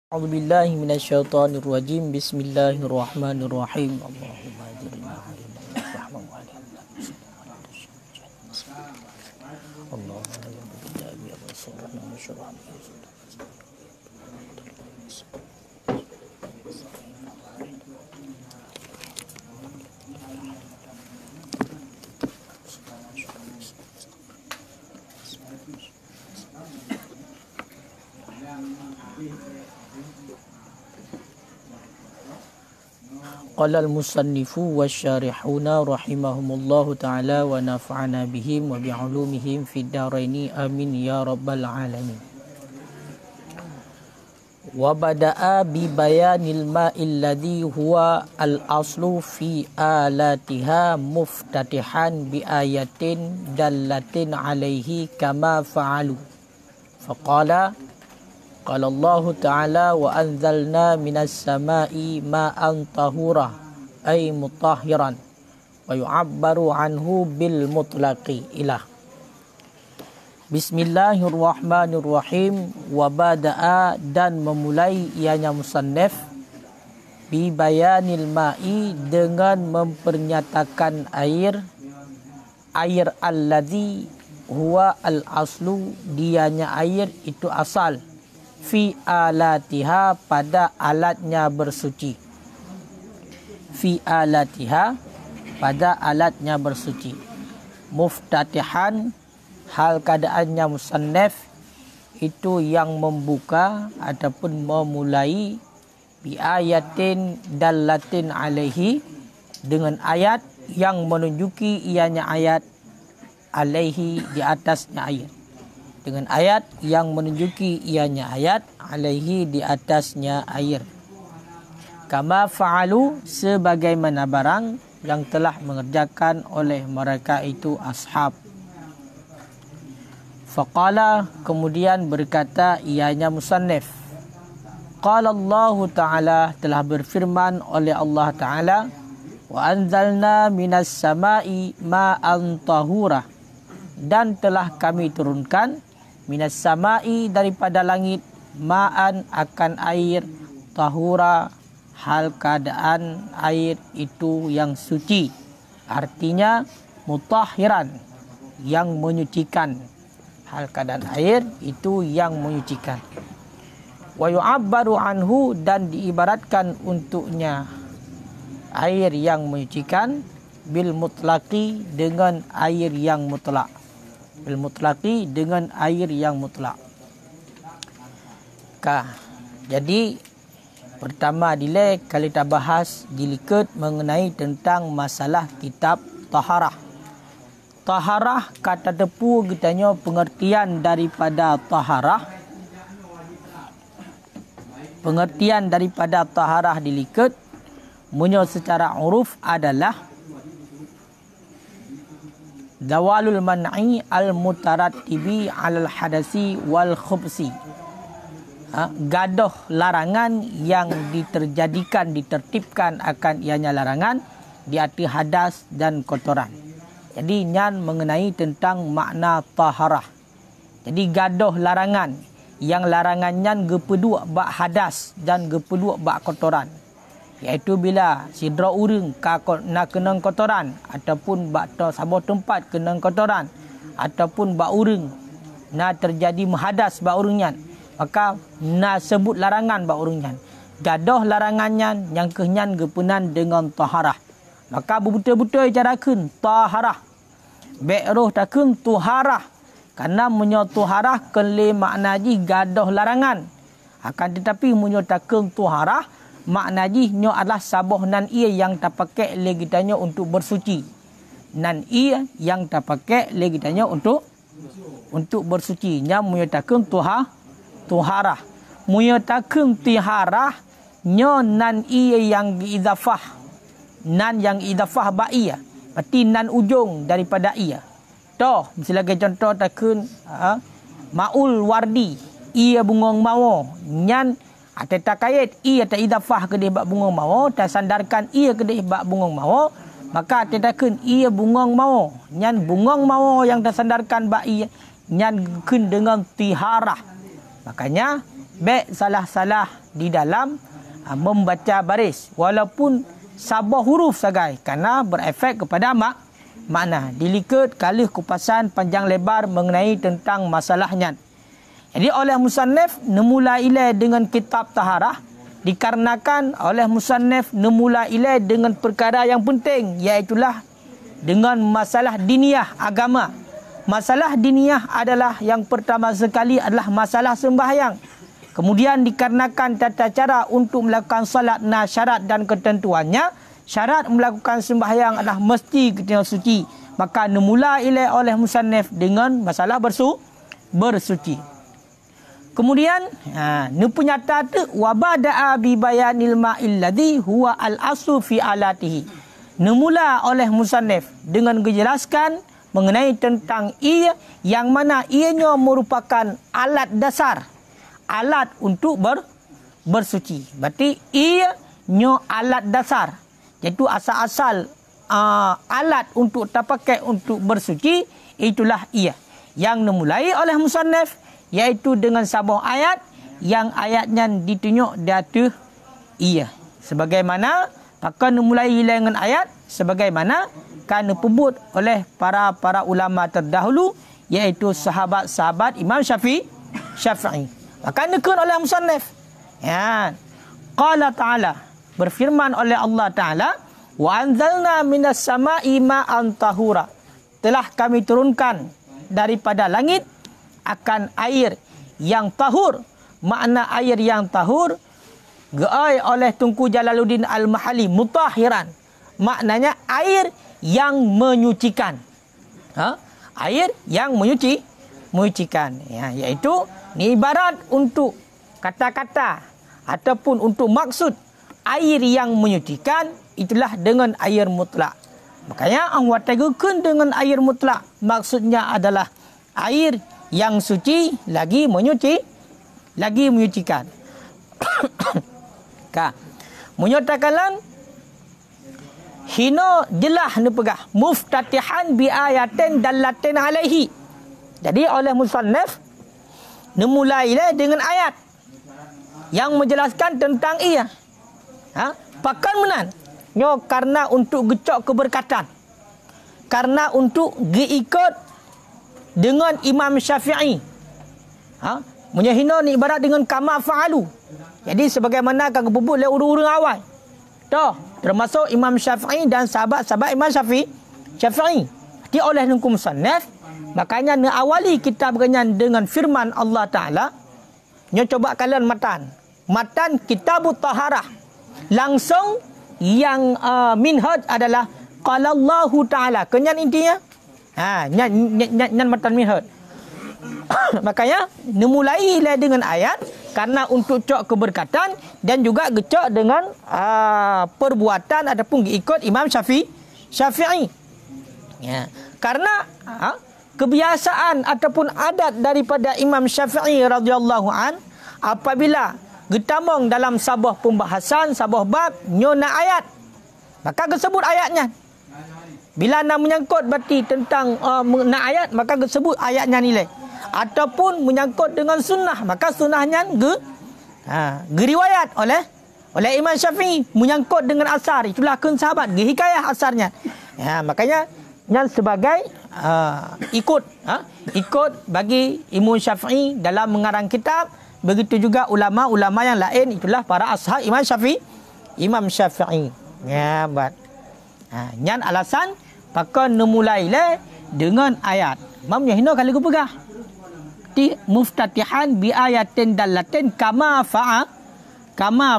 أعوذ بالله من الشيطان الرجيم. بسم الله الرحمن الرحيم. اللهم أجرنا الرحمن الرحيم. اللهم لا إله إلا قال المصنف والشارحون رحمهم الله تعالى ونفعنا بهم وبعلومهم في الدارين آمين يا رب العالمين. وبدأ ببيان الماء الذي هو الأصل في آلاتها مفتتحا بآية دالة عليه كما فعلوا فقال قال الله تعالى وأنزلنا من السماء ماء طهورا أي مطهرا ويعبر عنه بالمطلق إله. Bismillahirrahmanirrahim. Wabada'a dan memulai ianya musannaf bibayanil ma'i dengan mempernyatakan air alladhi huwa al-aslu, dianya air itu asal, fi alatiha pada alatnya bersuci, fi alatiha pada alatnya bersuci, muftatihan hal keadaannya musannaf itu yang membuka ataupun memulai, bi ayatin dallatin alaihi dengan ayat yang menunjuki ianya ayat, alaihi di atasnya ayat, dengan ayat yang menunjuki ianya ayat, alaihi di atasnya air. Kama fa'alu sebagaimana barang yang telah mengerjakan oleh mereka itu ashab. Faqala kemudian berkata ianya musannaf, qala Allah Ta'ala telah berfirman oleh Allah Ta'ala, wa anzalna minas sama'i ma'an tahura, dan telah kami turunkan minas sama'i daripada langit, ma'an akan air, tahura hal keadaan air itu yang suci, artinya mutahhiran yang menyucikan, hal keadaan air itu yang menyucikan. Wa yu'abbaru anhu dan diibaratkan untuknya air yang menyucikan, bil mutlaqi dengan air yang mutlak, bil mutlaqi dengan air yang mutlak. Jadi pertama dile kali kita bahas dilikat mengenai tentang masalah kitab taharah. Taharah kata tepu kitanya pengertian daripada taharah. Pengertian daripada taharah dilikat munyo secara uruf adalah zawalul man'i al-mutarattibi 'alal hadasi wal khubsi. Gadoh larangan yang ditertibkan akan ianya larangan di atas hadas dan kotoran. Jadi nyan mengenai tentang makna taharah. Jadi gadoh larangan yang larangannya gepedua bak hadas dan gepedua bak kotoran. Iaitu bila sidra urang nak kena kotoran ataupun bak sabuh tempat kena kotoran ataupun bak urang nak terjadi menghadas bak urangnya, maka nak sebut larangan bak urangnya. Gadoh larangannya yang kenyan gepunan dengan taharah. Maka betul-betul carakan taharah. Be'roh takun tuharah. Karena menyo tuharah kele makna ji gadoh larangan. Akan tetapi menyo takun tuharah makna ji nyo adalah saboh nan ia yang terpakai le kitanya untuk bersuci. Nan ia yang terpakai le kitanya untuk bersuci. Nya menyo takun tuharah. Menyo takun tiharah nyo nan ia yang diidafah. Nan yang idafah ba ia. Berarti nan ujung daripada ia. Toh, sebagai contoh takun maul wardi, ia bungong mawo. Nyan atau takayat ia tak idafah ke dia bak bungong mawo, tak sandarkan ia ke dia bak bungong mawo, maka takun ia bungong mawo. Nyan bungong mawo yang tersandarkan bak ia, nyan kun dengan tiharah. Makanya baik salah-salah di dalam membaca baris walaupun sabah huruf sagai kerana berefek kepada makna. Dilikat kalih kupasan panjang lebar mengenai tentang masalahnya. Jadi oleh musannif nemula ilai dengan kitab taharah dikarenakan oleh musannif nemula ilai dengan perkara yang penting, iaitulah dengan masalah diniyah agama. Masalah diniyah adalah yang pertama sekali adalah masalah sembahyang. Kemudian dikarenakan tata cara untuk melakukan salat dan syarat dan ketentuannya, syarat melakukan sembahyang adalah mesti ketika suci. Maka nemula ilai oleh musannif dengan masalah bersuci. Kemudian punyata tu wabada'a bi bayanil ma'il ladzi huwa al-aslu fi alatihi. Nemula oleh musannif dengan menjelaskan mengenai tentang ia yang mana ianya merupakan alat dasar, alat untuk bersuci. Berarti ianya alat dasar, iaitu asal-asal alat untuk terpakai untuk bersuci, itulah ia yang dimulai oleh musannif, iaitu dengan sebuah ayat yang ayatnya ditunjuk di atas ia. Sebagaimana akan dimulai dengan ayat sebagaimana kan disebut oleh para ulama terdahulu, iaitu sahabat-sahabat Imam Syafi'i. Maka dikut oleh musannif. Ya. Qala ta'ala, berfirman oleh Allah Ta'ala, wa anzalna minas sama'i ma'an tahura. Telah kami turunkan daripada langit akan air yang tahur. Makna air yang tahur geai oleh Tunku Jalaluddin Al-Mahali mutahiran. Maknanya air yang menyucikan. Air yang menyucikan. Ya, iaitu ni ibarat untuk kata-kata ataupun untuk maksud air yang menyucikan, itulah dengan air mutlak. Makanya Allah teguhkan dengan air mutlak. Maksudnya adalah air yang suci lagi menyucikan. Menyatakan hino jelah ni pegah muftatihan bi ayatin dallatin alaihi. Jadi oleh musannif dimulai dengan ayat yang menjelaskan tentang ia. Pakan menan nyo karena untuk gecok keberkatan, karena untuk diikut dengan Imam Syafi'i. Menyahina ni ibarat dengan kama fa'alu. Jadi sebagaimana kang bubut le urang-urang awal. Termasuk Imam Syafi'i dan sahabat-sahabat Imam Syafi'i. Di oleh nungku musannif, makanya ni awali kita berenyan dengan firman Allah Ta'ala. Nyo coba kalian matan kitabut taharah. Langsung yang minhaj adalah qala Allah Ta'ala. Kenyan intinya? Nyan matan minhaj. Makanya dimulai dengan ayat karena untuk cok keberkatan dan juga gecok dengan perbuatan ataupun ikut Imam Syafi'i. Ya. Karena kebiasaan ataupun adat daripada Imam Syafi'i radhiyallahu an, apabila getamong dalam sebuah pembahasan, sebuah bab nyona ayat, maka disebut ayatnya. Bila nak menyangkut berarti tentang nak ayat, maka disebut ayatnya nilai. Ataupun menyangkut dengan sunnah, maka sunnahnya geriwayat oleh Imam Syafi'i menyangkut dengan asar, itulah kun sahabat hikayah asarnya. Makanya yang sebagai ikut bagi Imam Syafi'i dalam mengarang kitab, begitu juga ulama-ulama yang lain, itulah para ashab Imam Syafi'i. Ya, buat. Yang alasan pakai memulailah dengan ayat. Mamnya hino kali ku pegah. Muftatihan bi ayatin dallatin kama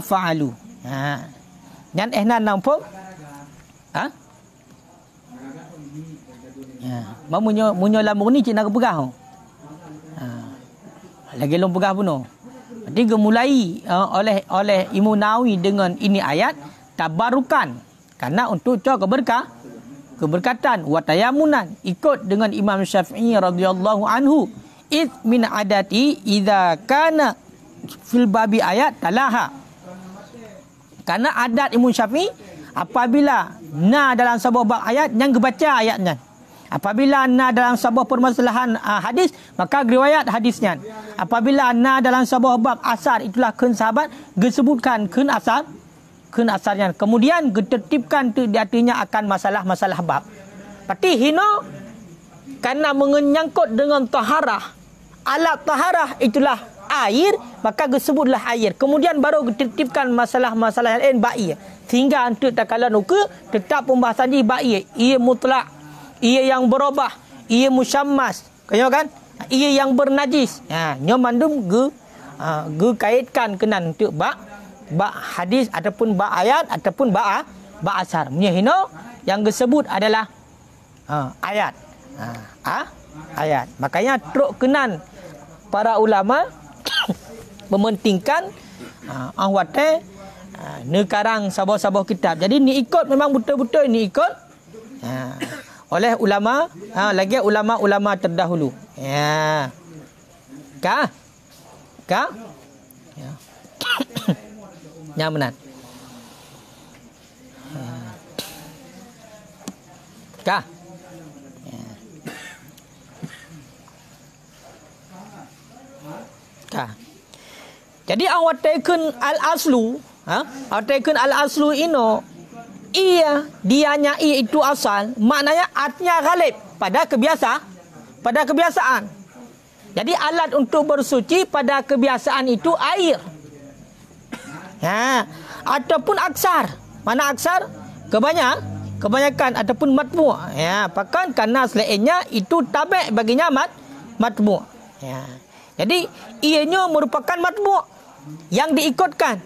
fa'alu. Yang ehna nampak? Mau munyo lambung ni cik nak pegah. Lagi long pegah pun. Jadi gemulai oleh Imam Nawawi dengan ini ayat tabarukan karena untuk keberkatan wa tayamunan ikut dengan Imam Syafi'i radhiyallahu anhu. Id min adati idza kana fil babi ayat talaha. Karena adat Imam Syafi'i apabila dalam sebuah bab ayat yang kebaca ayatnya. Apabila anna dalam sebuah permasalahan hadis, maka riwayat hadisnya. Apabila anna dalam sebuah bab asar, itulah kun sahabat disebutkan kun asarnya. Kemudian ditertibkan tu di artinya akan masalah-masalah bab. Berarti hino karena menyangkut dengan taharah. Alat taharah itulah air, maka disebutlah air. Kemudian baru ditertibkan masalah-masalah lain ba'i. Sehingga untuk takala nuka tetap pembahasan di ba'i. Ia mutlak, ia yang berubah, ia musyammas. Kaya kan? Ia yang bernajis. Nya mandum ge kaitkan kenan untuk ba hadis ataupun ba ayat ataupun ba asar. Punya hino yang disebut adalah ayat. Ayat. Makanya truk kenan para ulama mementingkan ahwate nekarang sabah-sabah kitab. Jadi ni ikut memang betul-betul ni ikut oleh ulama, lagi ulama-ulama terdahulu. Ya. Kah? Ya. Yang benar. Kah? Ya. Kah? Jadi awak taken al-aslu, al-aslu ino, dianya itu asal, maknanya artinya ghalib pada kebiasaan. Jadi alat untuk bersuci pada kebiasaan itu air. Ataupun aksar. Mana aksar? Kebanyakan ataupun matmu'. Bahkan karena selainnya itu tabi' baginya matmu'. Jadi ianya merupakan matmu' yang diikutkan.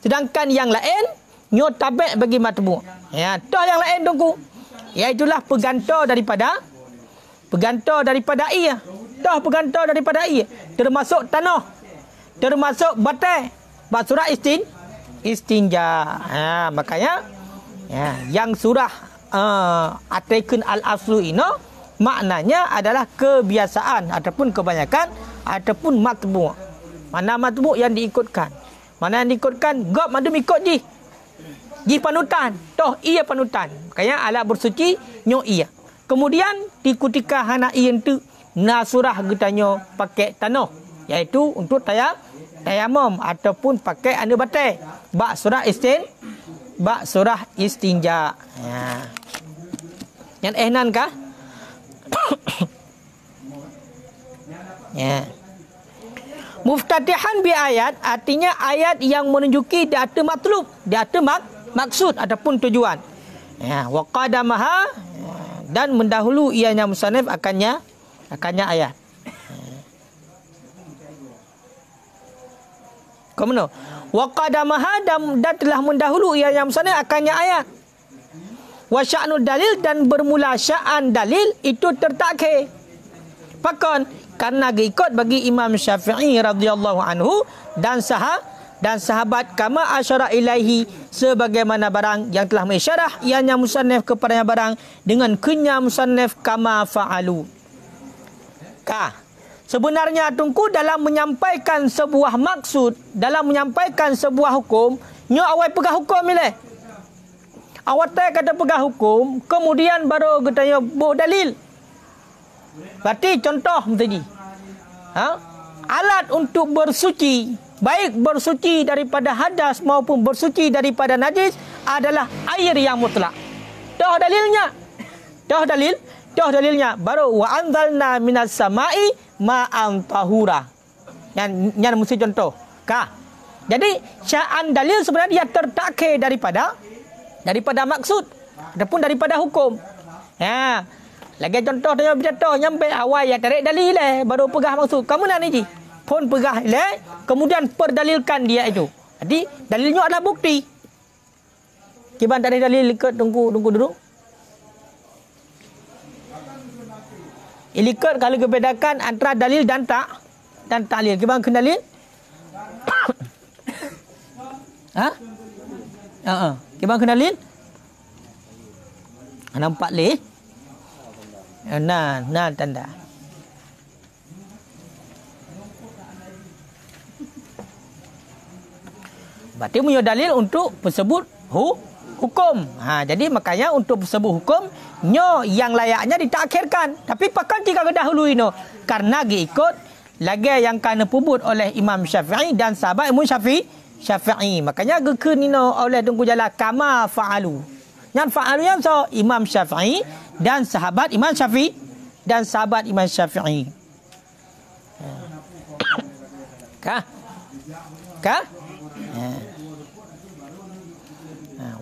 Sedangkan yang lain nyo tabi' bagi matmu'. Toh yang lain tunggu. Iaitulah pegantar daripada ia. Toh pegantar daripada ia. Termasuk tanah. Termasuk batai. Bab surah istinja. Makanya yang surah ataikun al-aslu ini maknanya adalah kebiasaan ataupun kebanyakan ataupun matbu'. Mana matbu' yang diikutkan? Mana yang diikutkan? Gop madum ikut ji panutan. Toh ia panutan. Makanya alat bersuci nyo ia. Kemudian dikutika hana ieu tu nasurah getanyo pakai tanah, iaitu untuk tayamum ataupun pakai anu batai. Bak surah istinja. Yang ehnan kah? Muftatihan bi ayat artinya ayat yang menunjuki data matlub, data maksud ataupun tujuan. Wa qadamaha dan mendahulu ianya musannif akannya ayat. Kemudian wa qadamaha dan telah mendahulu ianya musannif akannya ayat. Wa sya'nul dalil dan bermula sya'an dalil itu tertakhir. Pakon karena diikut bagi Imam Syafi'i radhiyallahu anhu dan sahabat kama asyara ilaihi sebagaimana barang yang telah mengisyarah ianya musannif kepadanya barang dengan kunya musannif kama fa'alu. Sebenarnya tungku dalam menyampaikan sebuah maksud, dalam menyampaikan sebuah hukum, nyo awal pegang hukum ni. Awak kata pegang hukum, kemudian baru katanya buh dalil. Berarti contoh tadi. Alat untuk bersuci, baik bersuci daripada hadas maupun bersuci daripada najis adalah air yang mutlak. Dah dalilnya baru wa anzalna minas samai ma'an tahura. Yang mesti contoh. Jadi sya'an dalil sebenarnya dia tertakhir daripada maksud ataupun daripada hukum. Lagi contoh dia berjatuh nyampe awal yang tarik dalil baru pegah maksud. Kamu nak ni pun pegah kemudian perdalilkan dia itu. Jadi dalilnya adalah bukti. Kiban tak ada dalil ikut tunggu dulu. Ikut kalau kebedakan antara dalil dan taklil. Kiban kena dalil? Kiban kena dalil? Nampak leh? Nah tanda. Berarti punya dalil untuk tersebut hukum. Jadi makanya untuk sebuah hukum nyo yang layaknya ditakhirkan. Tapi pakan jika dahulu ino karena ikut lagi yang kena pubut oleh Imam Syafi'i dan sahabat Imam Syafi'i. Makanya gekeun ino oleh tunggu jalan kama fa'alu. Yang fa'alu yang so Imam Syafi'i dan sahabat Imam Syafi'i dan sahabat Imam Syafi'i. Kah?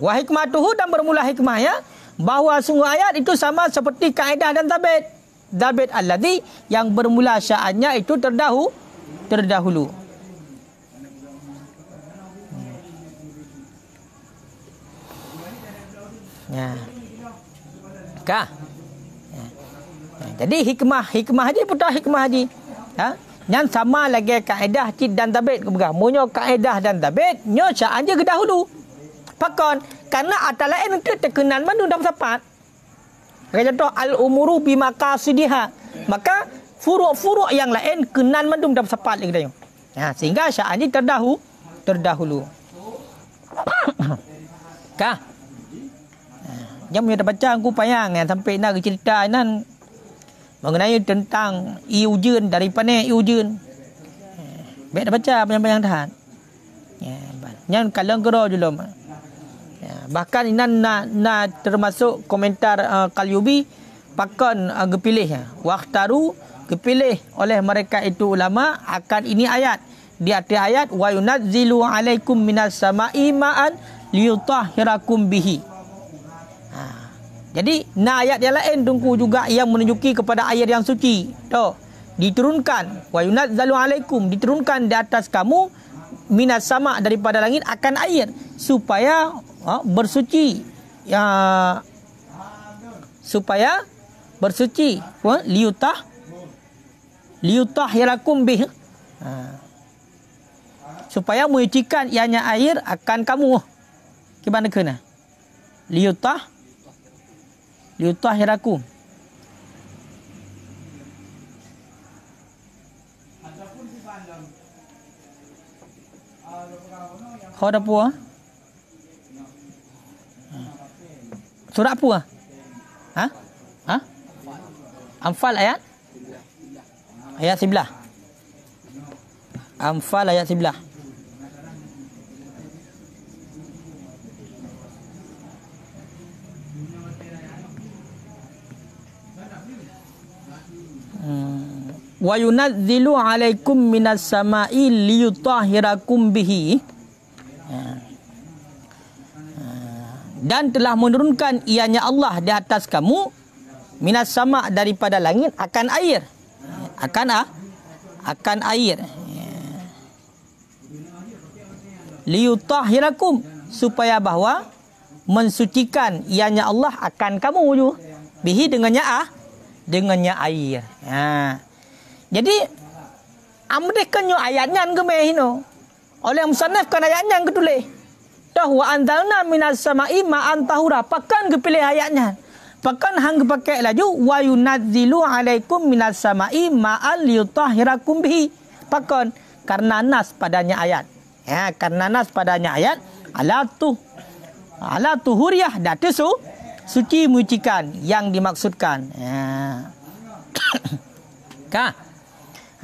Wa hikmatuhu dan bermula hikmahnya bahawa sungguh ayat itu sama seperti kaedah dan tabit. Tabit alladhi yang bermula sya'annya itu terdahulu. Jadi hikmah haji putar hikmah haji. Yang sama lagi kaedah cid dan tabit kebegar. Munyo kaedah dan tabit nyo sya'an je ke dahulu. Pakon karena atal lain untuk terkenan mandu dalam sapat. Kata contoh al-umuru bimaqasidiha. Maka furu'-furu' yang lain kenan mandu dalam sapat lagi dah. Sehingga sya'an ni terdahulu. Kah? Yang punya baca aku payang sampai nak cerita nan mengenai tentang iujun daripada iujun. Baik dah baca panjang-panjang tahan. Yang kalau gero dulu. Bahkan ini na termasuk komentar Qalyubi pakon gepilih waqtaru kepilih oleh mereka itu ulama akan ini ayat di atas ayat wa yunazzilu alaikum minas sama'i ma'an liyutahhirakum bihi. Jadi ayat yang lain tunggu juga yang menunjuki kepada air yang suci. Diturunkan wa yunazzalu alaikum diturunkan di atas kamu minas sama daripada langit akan air supaya bersuci liyutahhirakum bih supaya menyucikan ianya air akan kamu. Gimana kena? Liyutahhirakum. Kau ada apa? Surah apa? Anfal ayat? Ayat 11. Anfal ayat 11. Wa yunazzilu alaikum minas sama'i liyutahhirakum bihi. Dan telah menurunkan ianya Allah di atas kamu minas sama daripada langit akan air. Akan air. Liyutahhirakum supaya bahawa mensucikan ianya Allah akan kamu bihi dengannya air. Jadi amdekannya ayatnya gemeh hino. Oleh musannaf kan ayatnya ketulis. Wa anzalna minas sama'i ma'an tahura. Pakan kepilih ayatnya. Pakan hang pakai laju wa yunazzilu alaikum minas sama'i ma'an liyutahhirakum bihi. Pakan karena nas padanya ayat. Karena nas padanya ayat ala tuhuriyah datu suci mucikan yang dimaksudkan.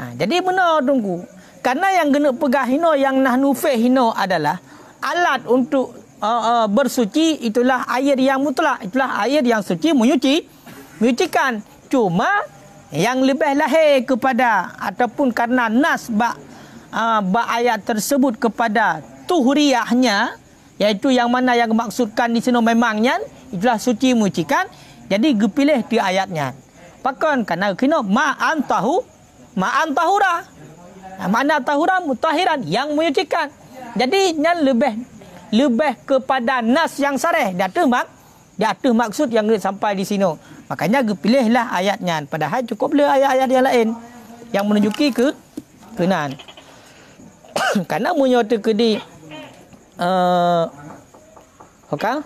Jadi benar tunggu. Karena yang kena pegah hino yang nahnu fih hino adalah alat untuk bersuci itulah air yang mutlak, itulah air yang suci menyucikan. Cuma yang lebih lahir kepada ataupun karena nas ba ayat tersebut kepada tuhuriyahnya, iaitu yang mana yang maksudkan di sini memangnya itulah suci menyucikan. Jadi dipilih di ayatnya. Pakan karena kena ma'an tahura. Makna tahura mutahiran yang menyucikan. Jadi yang lebih kepada nas yang sarih datu maksud yang sampai di sini. Makanya pilihlah ayatnya. Padahal cukuplah ayat-ayat yang lain yang menunjuki kenan. Karena menyata ke di okey.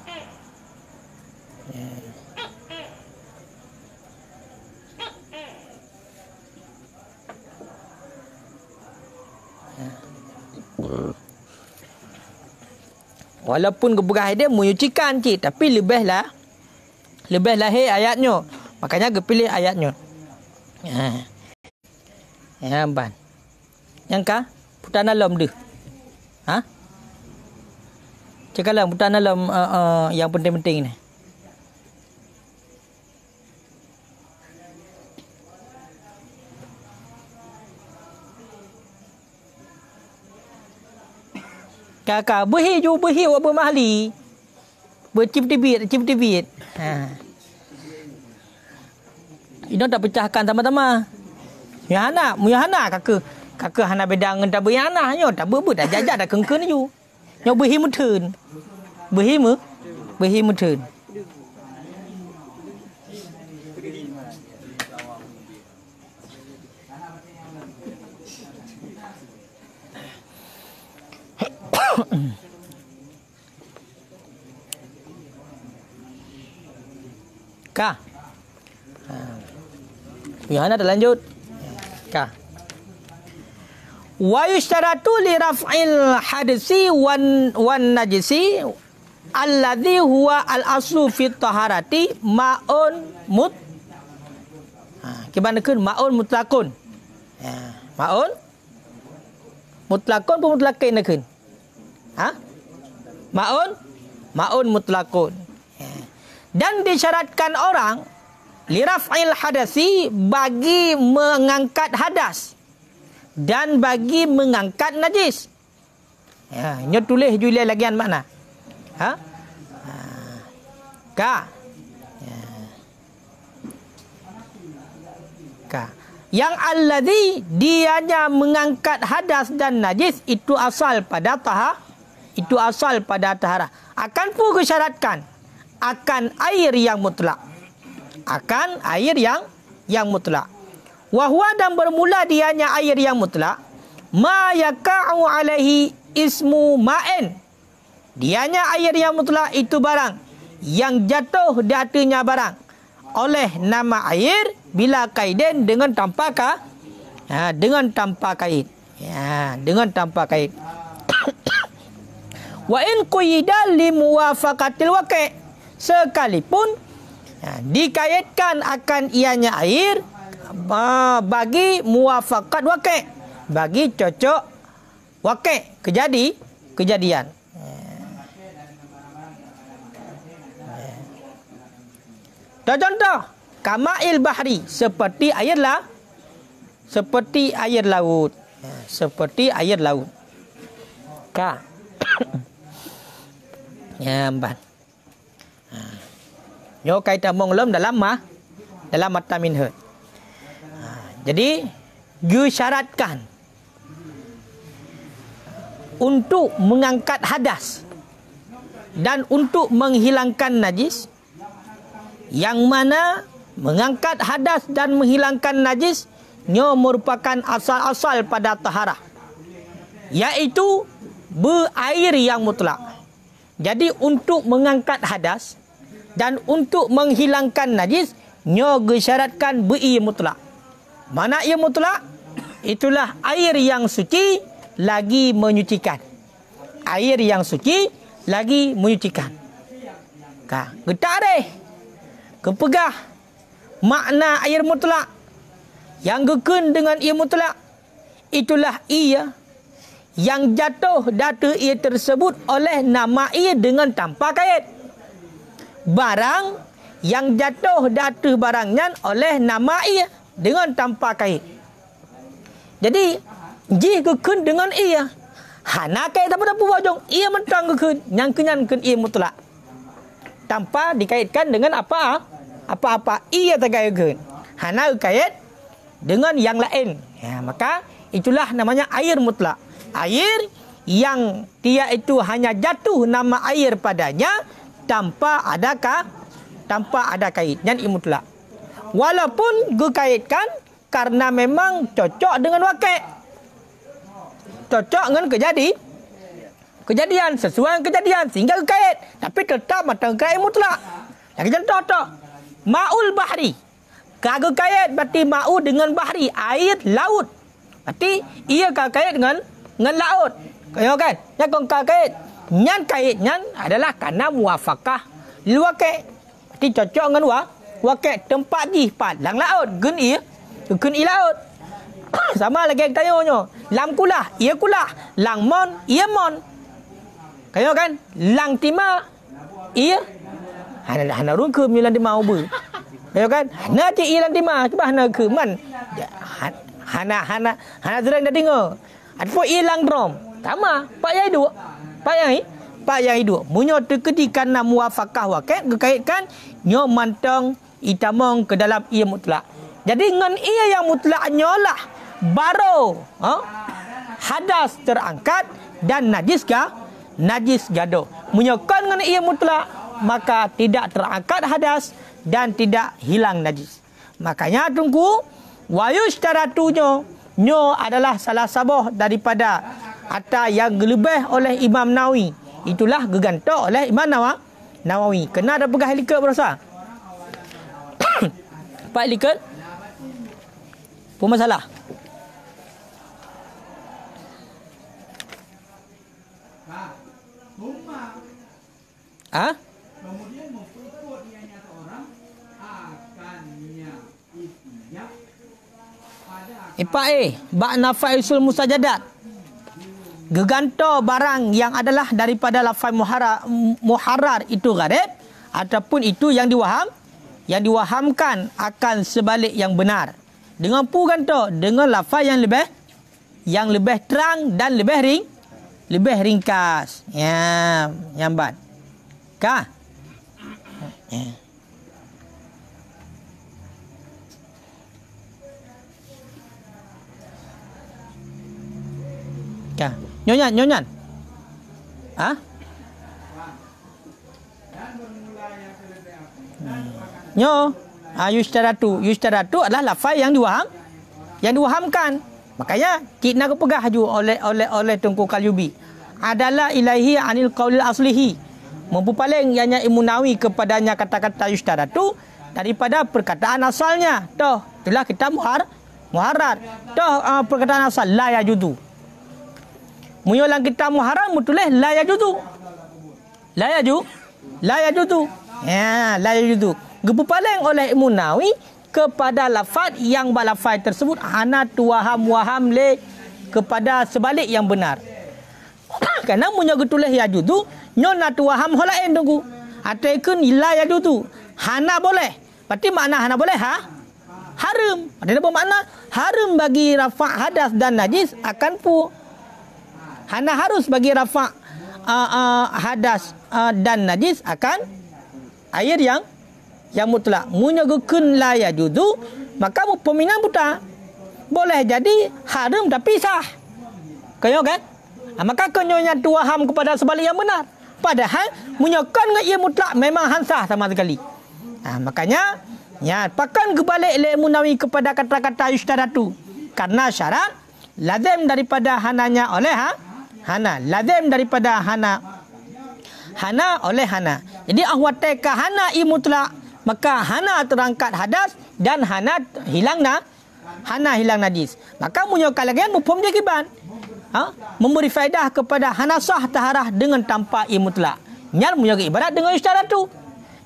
Walaupun geberah dia menyucikan cik, tapi lebih lahir ayatnya. Makanya kepilih ayatnya. Ya, ban. Yang kah? Putan dalam dia. Ha? Cakaplah putan dalam yang penting-penting ni. Kakak berhi apa mahli. Bercip-cipit. Ini tak pecahkan sama-sama. Muyahana kakak hana bedang dengan tak berhana nyo tak berbut dah jajak dah kengken ju. Nyo berhi mutun. Berhi mutun. Kah? Muyahana dah lanjut. Kah? Wa yushtaratu li raf'il hadsi wan najisi alladhi huwa al-aslu fi taharati ma'un kibanakeun ma'un mutlaqun. Ma'un mutlaqun pun mutlaqin nakeun. Ma'un mutlaqun. Dan disyaratkan orang li raf'il hadasi bagi mengangkat hadas dan bagi mengangkat najis. Nyo tulis julia lagian makna. Ka. Yang alladhi dianya mengangkat hadas dan najis itu asal pada taharah. Akan pun disyaratkan akan air yang mutlak. Wahwa dan bermula dianya air yang mutlak. Ma yaka'u alaihi ismu ma'in. Dianya air yang mutlak itu barang yang jatuh di atasnya barang oleh nama air bila kaiden dengan tanpa kait. Dengan tanpa kait. Wa in quyida li muwafaqatil waqi'. Sekalipun dikaitkan akan ianya air bagi muwafaqat waqi', bagi cocok waqi', kejadian. Contoh kama'il bahri, seperti air laut. Seperti air laut. Ka. Ban. Nyo kaitan monglom dalam mata minhaj. Jadi disyaratkan untuk mengangkat hadas dan untuk menghilangkan najis, yang mana mengangkat hadas dan menghilangkan najis nyo merupakan asal-asal pada taharah, yaitu berair yang mutlak. Jadi untuk mengangkat hadas dan untuk menghilangkan najis nyo disyaratkan berair mutlak. Mana ia mutlak? Itulah air yang suci lagi menyucikan. Air yang suci lagi menyucikan. Getak deh. Kepegah makna air mutlak. Yang gekun dengan ia mutlak. Itulah ia yang jatuh data ia tersebut oleh nama ia dengan tanpa kait. Barang yang jatuh data barangnya oleh nama ia dengan tanpa kait. Jadi jih gekun dengan ia. Hana kait apa-apa wajong. Ia mentang gekun. Nyangken ia mutlak. Tanpa dikaitkan dengan apa-apa. Ia terkait. Hana kait dengan yang lain. Maka itulah namanya air mutlak. Air yang dia itu hanya jatuh nama air padanya tanpa ada kait. Yang mutlak. Walaupun dikaitkan karena memang cocok dengan waqi'. Cocok dengan kejadian. Sesuai dengan kejadian. Sehingga kait. Tapi tetap macam kait mutlak. Lagi contoh. Ma'ul bahri. Kagak kait berarti ma'u dengan bahri. Air laut. Berarti ia kagak kait dengan laut. Kaya kan? Yang kau kait Nyan kait nyan adalah kerana muafakah lil waqi'. Berarti cocok dengan waqi' tempat di pat lang laut gen i laut. Sama lagi yang tanya lam kulah ia kulah, lang mon ia mon. Kayo kan lang tima ia hana run ke milan tima ubu. Kayo kan hana ti ia lang tima ke hana ke man hana zreng dah dengar. Ataupun ia lang drom. Sama pak yang hidup munyo terkedi kana muafakah waqi' kekaitkan nyo mantong itamong ke dalam ia mutlak. Jadi dengan ia yang mutlaknya lah baru hadas terangkat dan najis gaduh. Menyokong dengan ia mutlak maka tidak terangkat hadas dan tidak hilang najis. Makanya tunggu wayushtaratunya nyo adalah salah sabah daripada atau yang lebih oleh Imam Nawawi. Itulah gegantok oleh Imam Nawawi. Kena ada pegah likat berasa. Pak likat apa masalah? Kemudian mengikut ianya seorang akannya istijab pada bak nafaisul musajadat. Geganto barang yang adalah daripada lafaz muharrar itu gharib ataupun itu yang diwahamkan akan sebalik yang benar. Dengan pu ganto dengan lafaz yang lebih terang dan lebih ringkas. Ya, nyambat. Kah? Kah? Nyonyan. Yushtaratu adalah lafaz yang diwahamkan. Makanya kita nak pegah ju oleh Tengku Qalyubi. Adalah ilahi anil qaulil aslihi. Mempupaling ianya Imam Nawawi kepadanya kata-kata yushtaratu daripada perkataan asalnya. Toh, itulah kita muharrar. Toh perkataan asal la yajudu. Munyolang kita muharram tulis la yajudu. La yajudu. Ya, la yajudu. Gepupaling oleh Imam Nawawi kepada lafaz yang balafaz tersebut hana waham le kepada sebalik yang benar. Karena munyo getulis yajudu nyo na waham holain tunggu. Ataikun la yajudu. Hana boleh. Berarti makna hana boleh haram. Ada apa makna? Haram bagi rafa' hadas dan najis akan pu. Hana harus bagi rafa' hadas dan najis akan air yang mutlak. Munyo gekun la yajudu maka peminang buta. Boleh jadi haram tapi sah. Kayo kan? Maka kenyonya tuaham kepada sebalik yang benar. Padahal menyokong dengan ia mutlak memang hansah sama sekali. Makanya pakan kebalik oleh Imam Nawawi kepada kata-kata yushtaratu. Karena syarat lazim daripada hananya oleh hana. Lazim daripada hana oleh hana. Jadi ahwate ka hana i mutlak maka hana terangkat hadas dan hana hilang najis. Maka menyokong lagi mufhum dia kiban. Memberi faedah kepada hanasah taharah dengan tanpa i mutlak. Nyal menyogok ibarat dengan yushtaratu.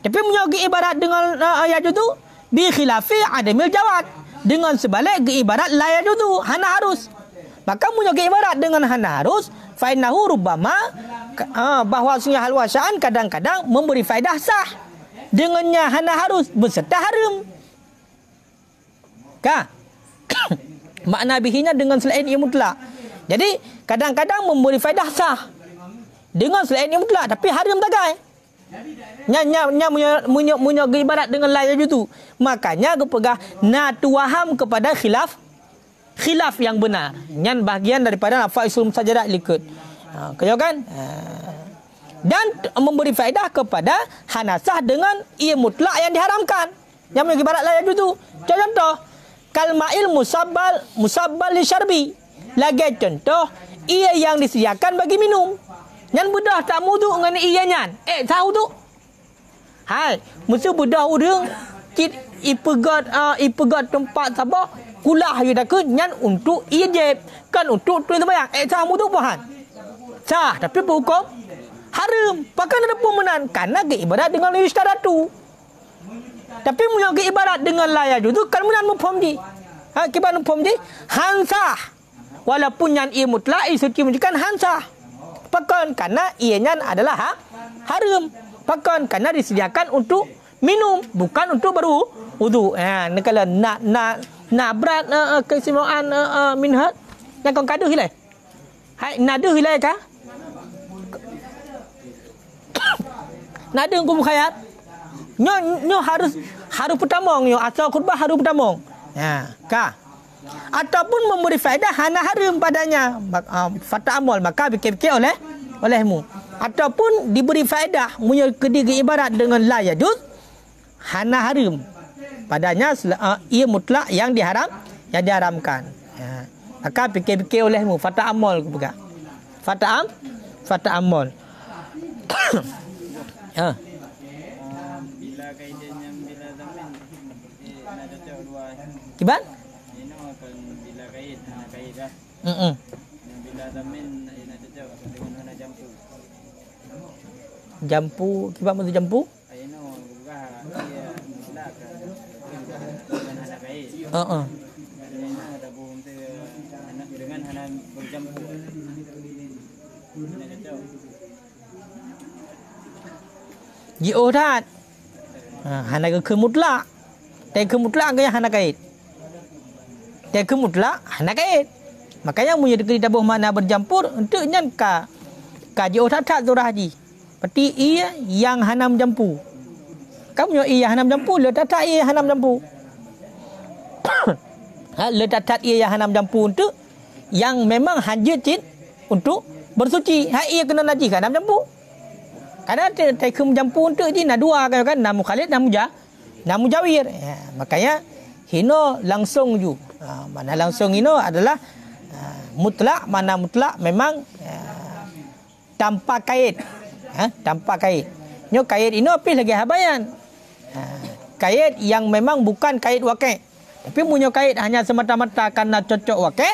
Tapi menyogok ibarat dengan yajudu bi khilafi adamil jawad. Dengan sebalik ke ibarat la yajudu, hana harus. Maka menyogok ibarat dengan hana harus fa innahu rubbama bahawa sunnah al-wasya'an kadang-kadang memberi faedah sah. Dengannya hana harus berserta haram. Kah? Makna bihinya dengan selain ia mutlak. Jadi kadang-kadang memberi faedah sah dengan selain yang mutlak tapi haram tagai. Nya ibarat dengan la yajudu. Makanya kepegah na tuaham kepada khilaf yang benar. Nyan bahagian daripada lafazul musajadat likut. Kaya kan? Dan memberi faedah kepada hanasah dengan ia mutlak yang diharamkan. Yang ibarat la yajudu. Contoh kalma'il musabbal li syarbi. Lagi contoh, ia yang disediakan bagi minum. Nyan budah tak wudu dengan ia nyan. Tahu tu? Hai, musuh budah udung ipegat tempat sabah kulah you dak nyan untuk ia jeb kan untuk tu sembahyang. Tahu wudu pahan. Sah, tapi berhukum haram. Pakan ada pemenan karena ke ibarat dengan yushtaratu. Tapi punya ke ibarat dengan la yajuz tu kan menan mufham ji. Kiban mufham ji hansah. Walaupun yang ia mutlak suci menunjukkan hansah. Pakan karena ianya adalah haram. Pakan karena disediakan untuk minum bukan untuk berwudu. Ni kalau nak berat keistimewaan minhat yang kau kadu hilai. Hai nada hilai kah? Nada hukum khayat. Nyo harus pertama nyo asal khutbah harus pertama. Kah? Ataupun memberi faedah hana haram padanya. Fata amal maka fikir-fikir olehmu. Ataupun diberi faedah punya kediri ibarat dengan la yajuz hana haram padanya ia mutlak yang diharamkan. Maka fikir-fikir olehmu fata amal juga. Fata amal. Bila kaidahnya bila zaman nak cocok dua. Kiban? Ini akan bila kaidah. Bila zaman nak cocok dengan hana jampu. Jampu, kiban maksud jampu? Ini buka dia silakan. Dengan hana kaid. Ini ada bohong tu dengan hana berjampu. Nak cocok. Ji'o that. Hana ke mutlak. Tapi ke mutlak ke hana kait. Tapi ke mutlak hana kait. Makanya punya dekat tabuh mana bercampur untuk nyan ka ji'o that surah haji. Berarti ia yang hana menjampu. Kamu ia hana menjampu, le tak ia hana menjampu. Le tak ia yang hana menjampu untuk yang memang hajat untuk bersuci. Ia kena najis kan hana menjampu. Karena taikum jampu untuk je nak dua kan namu khalid namu jawir. Makanya hino langsung ju. Mana langsung hino adalah mutlak, mana mutlak memang tanpa kait. Tanpa kait. Nyo kait ini apa lagi habayan. Kait yang memang bukan kait wakil. Tapi punya kait hanya semata-mata karena cocok wakil.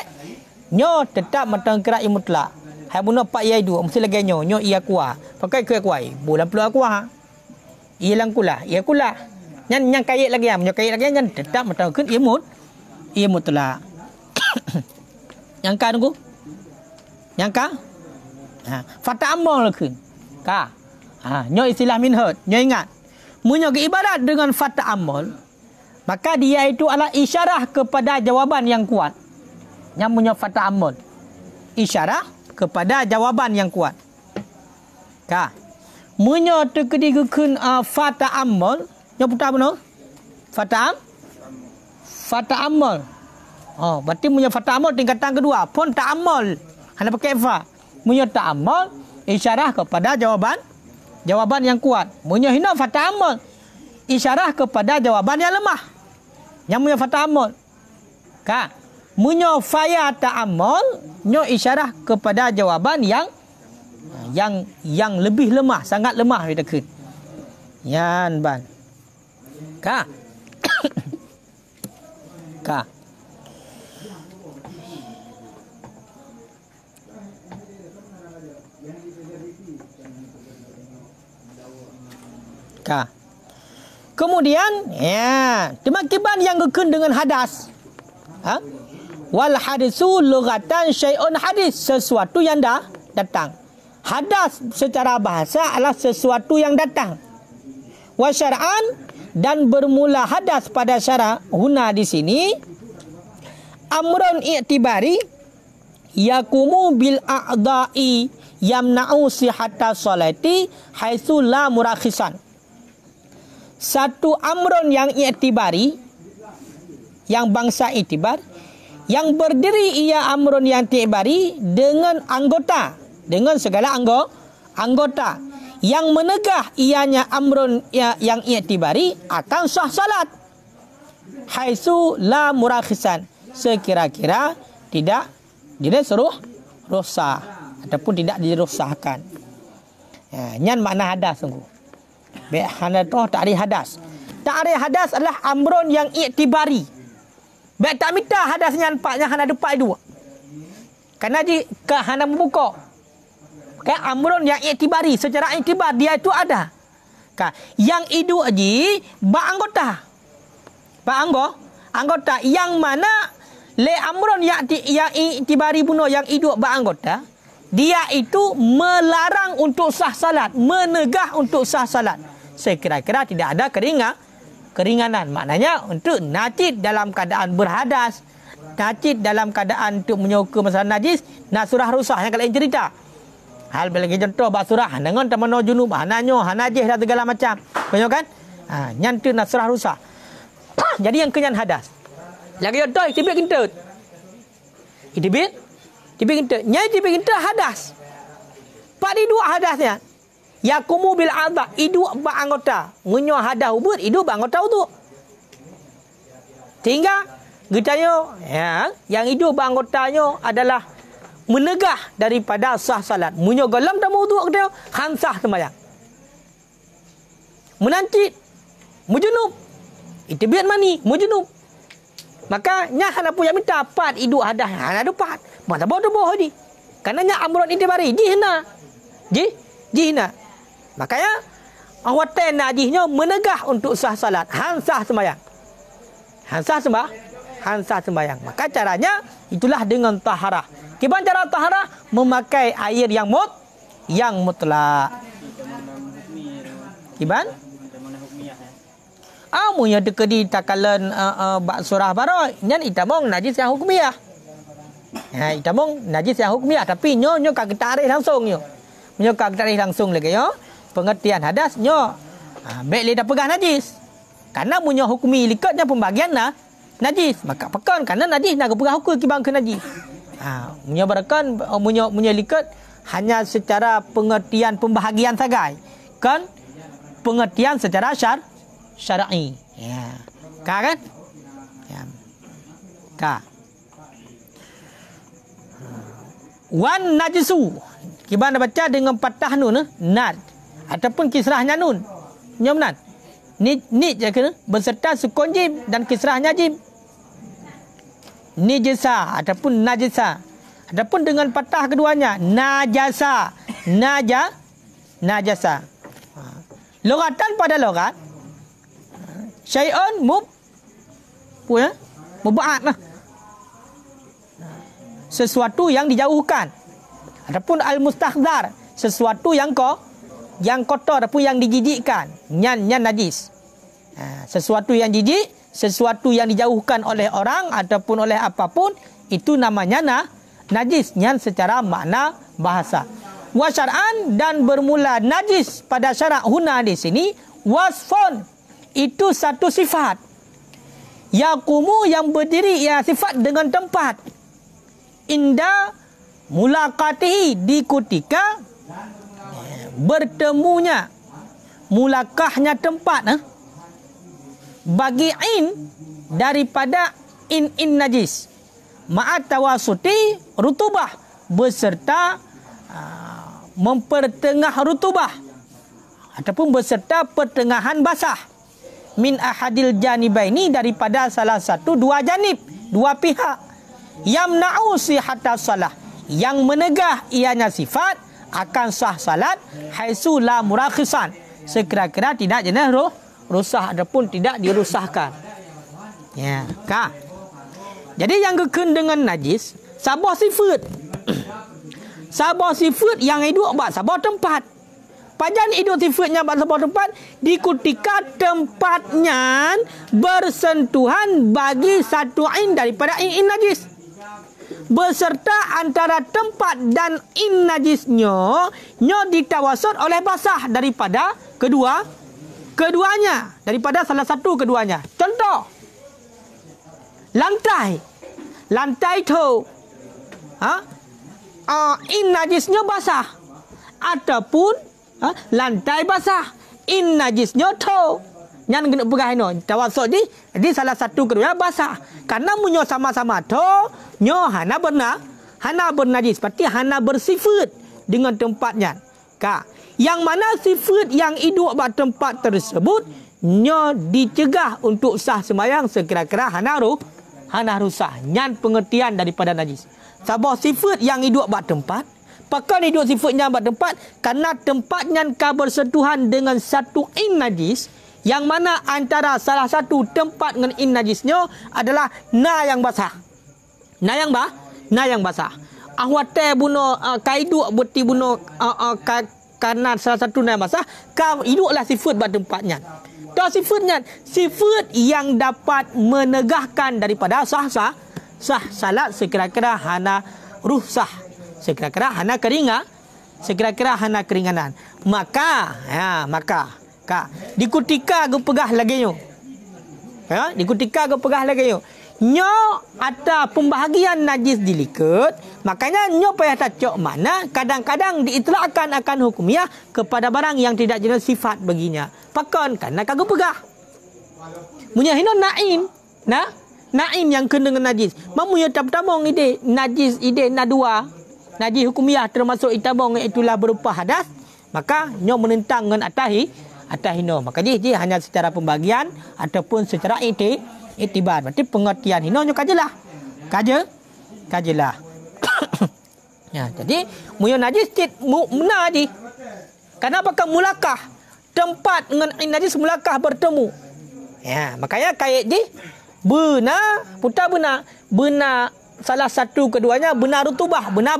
Nyo tetap mentengkerak mutlak. Hai bunuh pak yai dua mesti lagi nyo ia kuah. Pakai kuah kuai. Bulan perlu aku ia langkulah, ia kulah. Yang kait lagi am, nyo kait lagi yang tetap mentengkerak ia mutlak. Yang ka tunggu. Yang ka? Fata amal lagi. Ka. Nyo istilah minhut, nyo ingat. Munyo ke ibarat dengan fata amal, maka dia itu adalah isyarah kepada jawaban yang kuat. Yang munyo fata amal. Isyarah kepada jawaban yang kuat. Ka. Munyo terkedigeun fata amal, nyo putar benar? Fata amal. Berarti munyo fata amal tingkatan kedua, pun ta'amal. Hanya pakai fa. Munyo ta'amal isyarah kepada jawaban yang kuat. Munyo hina fata amal isyarah kepada jawaban yang lemah. Yang munyo fata amal. Ka. Munyo faya ta'amal nyo isyarah kepada jawaban yang lebih lemah, sangat lemah kita kun. Yan ban. Ka. Ka. Ka. Kemudian demikian yang gekun dengan hadas. Wal hadisu lughatan syai'un hadis, sesuatu yang datang. Hadas secara bahasa adalah sesuatu yang datang. Wa syar'an, dan bermula hadas pada syara huna di sini amrun i'tibari yakumu bil a'dha'i yamna'u sihhatta salati haitsu la murakhisan. Satu amrun yang i'tibari, yang bangsa i'tibar, yang berdiri ia amrun yang i'tibari dengan anggota, dengan segala anggota yang menegah ianya amrun yang i'tibari akan sah salat haitsu la murakhisan, sekira-kira tidak suruh rukhsah ataupun tidak dirukhsahkan. Nyan makna hadas sungguh. Hana toh tak ada hadas. Tak ada hadas adalah amrun yang i'tibari. Baik tak minta hadasnya empatnya hana depan dua. Karena di hana membuka. Okay? Amrun yang iktibari, secara iktibar dia itu ada. Okay? Yang hidup je anggota. Anggota yang mana le amrun yang iktibari bunuh yang hidup anggota, dia itu melarang untuk sah salat, menegah untuk sah salat. Saya kira-kira tidak ada keringanan. Maknanya untuk najis dalam keadaan berhadas, najis dalam keadaan untuk menyoka masalah najis, nak surah rusah yang kalian cerita. Hal bagi contoh bab surah dengan tamano junub, hananyo, hanajis dan segala macam. Banyak kan? Nyantu nak surah rusah. Jadi yang kenyan hadas. Lagi contoh tibik kentut. Tibik kentut. Nyai tibik kentut hadas. Pada dua hadasnya. Yakumu bil adha, hidup anggota. Ngunyo hadas ubud, hidup anggota itu. Sehingga getanya yang hidup anggotanya adalah menegah daripada sah salat. Munyo galam tamu wudu dia hansah sembahyang. Menancit, mujunub. Itibiyat mani, mujunub. Maka nya hana punya minta pat hidup hadas. Hana ada pat. Masa bodoh ni. Karena nya amrun itibari jihna. Jihna. Makanya awatan najisnya menegah untuk sah salat, hansah sembahyang. Hansah sembahyang. Maka caranya itulah dengan taharah. Gimana cara taharah? Memakai air yang mutlak. Gimana? Amunya dekedi takalan bak surah baroi. Nyan itamong najis yang hukumiyah. Itamong najis yang hukumiyah. Tapi nyo kagak tarikh langsung nyo. Nyo kagak tarikh langsung lagi yo. Pengertian hadas nyo. Baik le dah pegah najis. Karena munyo hukumi likatnya pembagian najis. Maka pekan karena najis nak pegah hukum kibang ke najis. Munyo berakan munyo likat hanya secara pengertian pembahagian sagai. Kan pengertian secara syar'i. Ya. Kan? Ya. Ka. Wan najisu. Gimana baca dengan patah nun nad ataupun kisrahnya nun. Nyom nad. Ni je kena beserta sukun jim dan kisrahnya jim. Nijasa ataupun najasa. Adapun dengan patah keduanya najasa. Najasa. Logatan pada logat syai'un mub'ad lah. Sesuatu yang dijauhkan. Adapun al-mustahdzar, sesuatu yang kotor ataupun yang dijijikkan. Nyan najis. Sesuatu yang jijik, sesuatu yang dijauhkan oleh orang ataupun oleh apapun, itu namanya najis. Nyan secara makna bahasa. Wa syar'an, dan bermula najis pada syarak huna di sini wasfun, itu satu sifat. Yaqumu, yang berdiri, ya sifat dengan tempat. Inda mulaqatihi, di ketika bertemunya, mulakahnya tempat bagi in daripada in najis ma'at tawasuti rutubah, beserta mempertengah rutubah ataupun beserta pertengahan basah, min ahadil janibaini, daripada salah satu dua janib, dua pihak, yamna'u sihhatas salah, yang menegah ianya sifat akan sah salat, haitsu la murakhisan, sekira-kira tidak jenis rusah ataupun tidak dirusahkan. Ya, ka. Jadi yang kekun dengan najis sabah sifat. Sabah sifat yang hidup bak sabah tempat. Pajan hidup sifatnya bak sabah tempat di ketika tempatnya bersentuhan bagi satu ain daripada in najis. Beserta antara tempat dan in najisnya ditawasud oleh basah daripada keduanya, daripada salah satu keduanya. Contoh, lantai itu in najisnya basah ataupun lantai basah, in najisnya tu yang kena pegah ino tawasud di salah satu kedua basah. Karena munyo sama-sama tu nyo hana bernajis, berarti hana bersifat dengan tempatnya. Yang mana sifat yang hidup pada tempat tersebut nyo dicegah untuk sah sembahyang, sekira-kira hana rusah. Nyan pengertian daripada najis. Sabah sifat yang hidup pada tempat, Pakar ni duk sifatnya bertempat karena tempatnya ka bersentuhan dengan satu in najis, yang mana antara salah satu tempat dengan in najisnya adalah na yang basah. Na yang basah. Ahwate bunuh kaidu beti bunuh karena salah satu na yang basah, ka iduklah sifat bertempatnya. Dah sifatnya sifat yang dapat menegahkan daripada sah salat sekira-kira hana ruhsah, sekira-kira hana keringanan. Maka di ketika go pegah lagi nyo, nyo ada pembahagian najis diliket, makanya nyo payah tacok mana kadang-kadang diitlakkan akan hukumiah kepada barang yang tidak jelas sifat baginya. Pakon karena kagak pegah. Munya hino naim yang kena dengan najis. Mamunya tabong ide najis ide nadua. Najis hukumiah termasuk itabong itulah berupa hadas. Maka nyo menentang dengan atahino. Maka dia hanya secara pembagian ataupun secara itibar. Berarti pengertian hino nyo kajelah. Ya, jadi munya najis muna di. Kenapa kan mulakah tempat dengan najis mulakah bertemu. Ya, makanya kait di benar salah satu keduanya benar rutubah, benar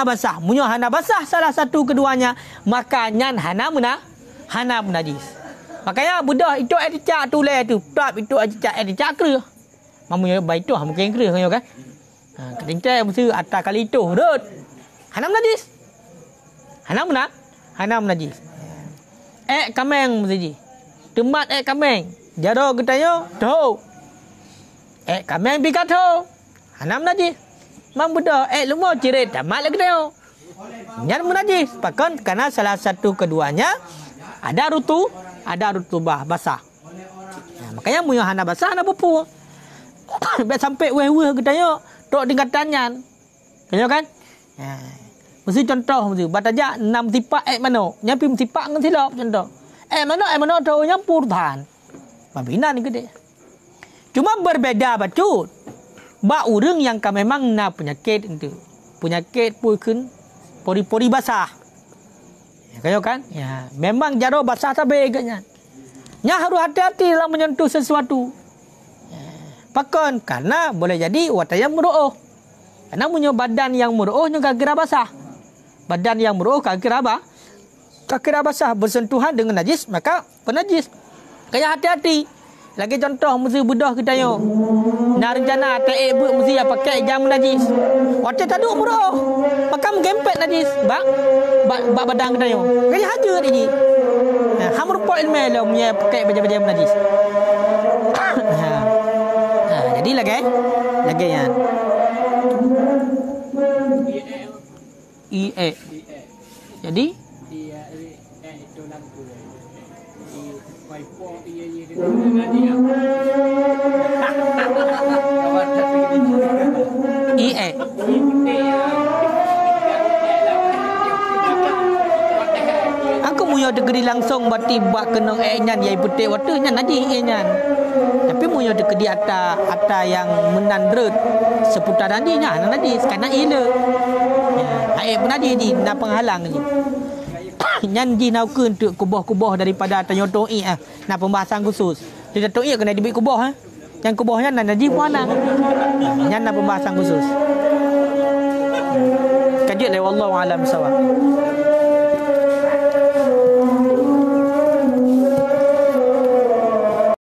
basah. Munyo hana basah salah satu keduanya, maka nyan hana najis. Makanya budak itu dicak tulen tu, tap itu dicak kera. Mamunya baik tu mungkin kera kan. Kelintai mesti atas kali itu rut. Hana najis. Hana najis. Kameng mesti. Temat kameng. Jaro katanya tahu. Kameng pikat tahu. Hanam najis. Mam budak lumo cirit tamat lagi tahu. Nyan najis. Pakon karena salah satu keduanya ada rutubah basah. Makanya munya hana basah hana pupu. Biar sampai weh-weh katanya tok tingkatannya. Kenyo kan? Mesti contoh mesti bataja 6 tipak mano. Nyampi tipak ngan silap contoh. Mano tahu nyampur tahan. Pembinaan ni gede. Cuma berbeda bacut. Ba urang yang ka memang na penyakit itu. Penyakit pun pori-pori basah. Kayo kan? Ya, memang jaro basah tabe agaknya. Nya harus hati-hati dalam menyentuh sesuatu. Pakon karena boleh jadi wataya muruh. Karena punya badan yang muruh nya kira basah. Badan yang muruh kira apa? Kira basah bersentuhan dengan najis maka penajis. Kaya hati-hati. Lagi contoh mesti budah kita yo. Nak rencana tak buat mesti pakai jam najis. Waktu taduk muruh. Maka menggempet najis. Bak badan kita yo. Kaya haja ini. Hamur poin melo punya pakai baju-baju najis. Jadi lagi yang IE. Jadi itu lampu. Wiper IE. Aku muyo degeri langsung berarti bak kena nyan yai putih waktu nyan najis nyan. Tapi muyo degeri ata yang menandret seputar tadi nya najis karena ila. Air pun ada ni nak penghalang ni. Nyan ji nau keun untuk kubah-kubah daripada tanyotoi nak pembahasan khusus. Dia toi kena dibik kubah Yang kubahnya nak najis mana? Nyan nak pembahasan khusus. Kajian wallahu alam sawab.